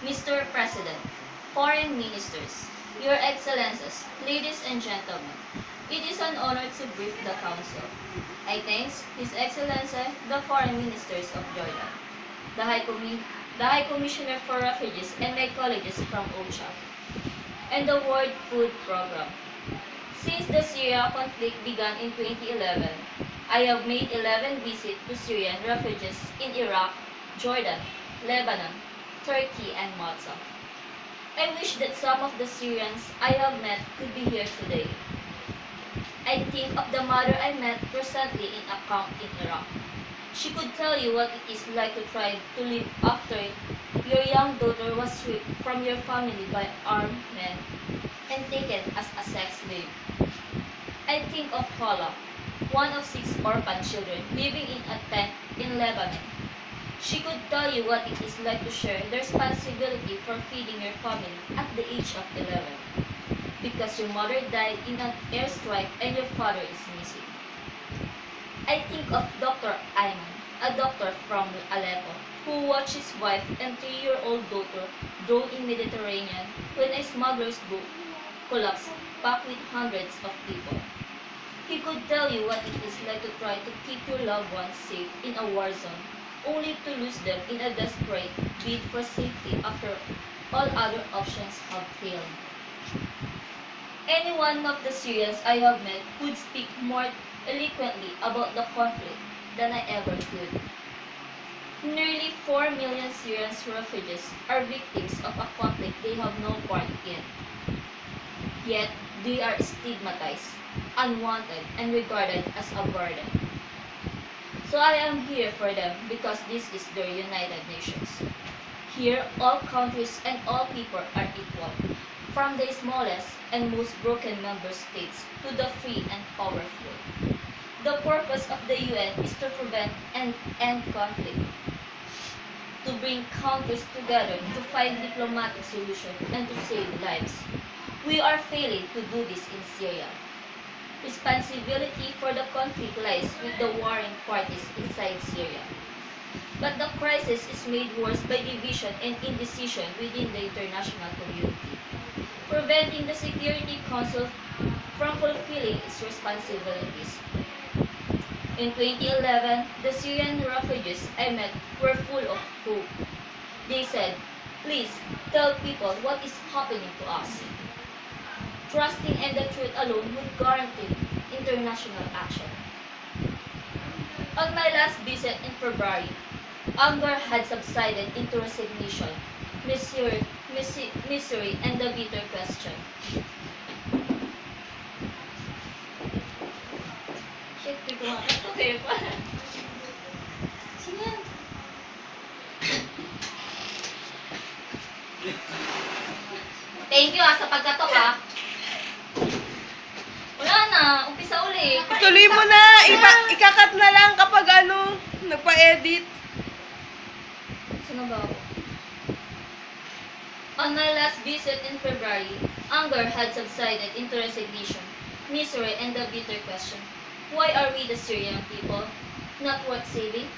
Mr. President, Foreign Ministers, Your Excellencies, ladies and gentlemen, it is an honor to brief the Council. I thank His Excellency, the Foreign Ministers of Jordan, the High Commissioner for Refugees and my colleagues from OCHA, and the World Food Program. Since the Syria conflict began in 2011, I have made 11 visits to Syrian refugees in Iraq, Jordan, Lebanon, Turkey, and Malta. I wish that some of the Syrians I have met could be here today. I think of the mother I met recently in a camp in Iraq. She could tell you what it is like to try to live after your young daughter was stripped from your family by armed men and taken as a sex slave. I think of Hala, one of 6 orphan children living in a tent in Lebanon. She could tell you what it is like to share the responsibility for feeding your family at the age of 11, because your mother died in an airstrike and your father is missing. I think of Dr. Ayman, a doctor from Aleppo, who watched his wife and 3-year-old daughter drown in Mediterranean when a smuggler's boat collapsed, packed with hundreds of people. He could tell you what it is like to try to keep your loved ones safe in a war zone, only to lose them in a desperate bid for safety after all other options have failed. Any one of the Syrians I have met would speak more eloquently about the conflict than I ever could. Nearly 4 million Syrian refugees are victims of a conflict they have no part in. Yet, they are stigmatized, unwanted, and regarded as a burden. So I am here for them because this is their United Nations. Here, all countries and all people are equal, from the smallest and most broken member states to the free and powerful. The purpose of the UN is to prevent and end conflict, to bring countries together to find diplomatic solutions and to save lives. We are failing to do this in Syria. Responsibility for the conflict lies with the warring parties inside Syria. But the crisis is made worse by division and indecision within the international community, preventing the Security Council from fulfilling its responsibilities. In 2011, the Syrian refugees I met were full of hope. They said, "Please tell people what is happening to us." Trusting in the truth alone would guarantee international action. On my last visit in February, anger had subsided into resignation, misery, and the bitter question. Shit, okay pa. Sige. Thank you sa pagkatok Wala na, umpisa uli. Ituloy mo na. Ikakat na lang kapag nagpa-edit. Sino ba ako? On my last visit in February, anger had subsided into resignation, misery, and the bitter question, why are we the Syrian people not worth saving?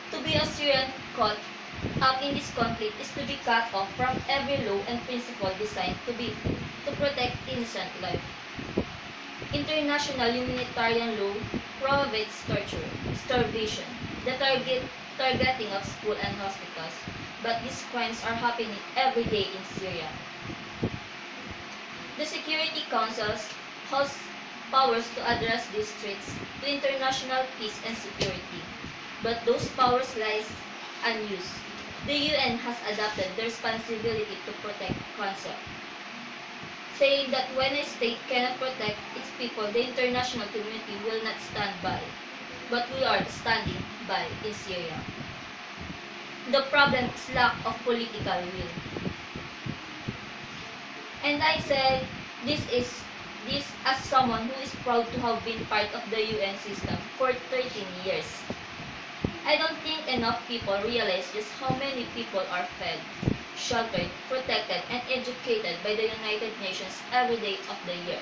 To be a Syrian caught up in this conflict is to be cut off from every law and principle designed to protect innocent life. International humanitarian law prohibits torture, starvation, the targeting of schools and hospitals, but these crimes are happening every day in Syria. The Security Council has powers to address these threats to international peace and security, but those powers lie unused. The UN has adopted the responsibility to protect concept, saying that when a state cannot protect its people, the international community will not stand by. But we are standing by in Syria. The problem is lack of political will. And I say this as someone who is proud to have been part of the UN system for 13 years. I don't think enough people realize just how many people are fed, sheltered, protected, and educated by the United Nations every day of the year.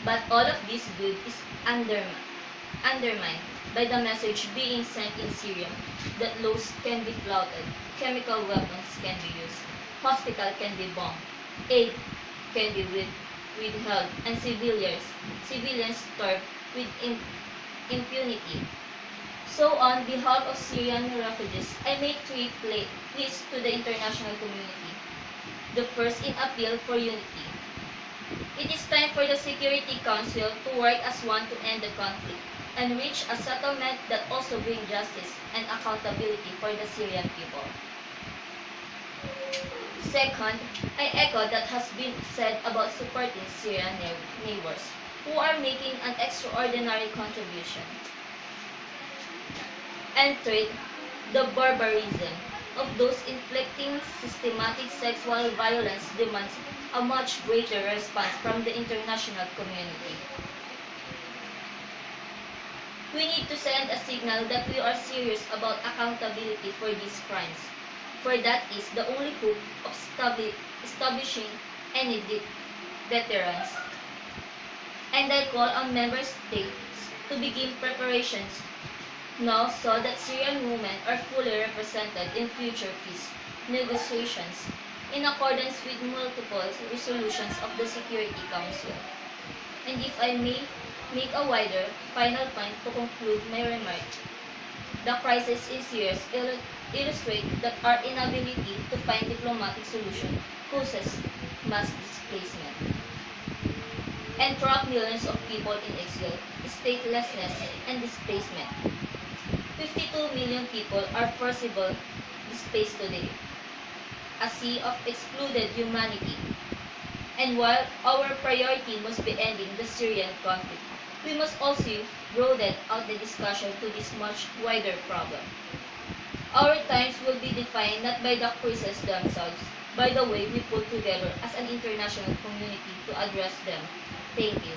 But all of this good is undermined by the message being sent in Syria that laws can be flouted, chemical weapons can be used, hospital can be bombed, aid can be withheld, and civilians starve with impunity. So on behalf of Syrian refugees, I make three pleas to the international community. The first in appeal for unity. It is time for the Security Council to work as one to end the conflict and reach a settlement that also brings justice and accountability for the Syrian people. Second, I echo that has been said about supporting Syrian neighbors who are making an extraordinary contribution. And third, the barbarism of those inflicting systematic sexual violence demands a much greater response from the international community. We need to send a signal that we are serious about accountability for these crimes, for that is the only hope of establishing any deterrence. And I call on member states to begin preparations now so that Syrian women are fully represented in future peace negotiations in accordance with multiple resolutions of the Security Council. And if I may make a wider final point to conclude my remark, the crisis in Syria illustrates that our inability to find diplomatic solution causes mass displacement and trap millions of people in exile, statelessness, and displacement. 52 million people are forcibly displaced today, a sea of excluded humanity. And while our priority must be ending the Syrian conflict, we must also broaden out the discussion to this much wider problem. Our times will be defined not by the crises themselves, by the way we put together as an international community to address them. Thank you.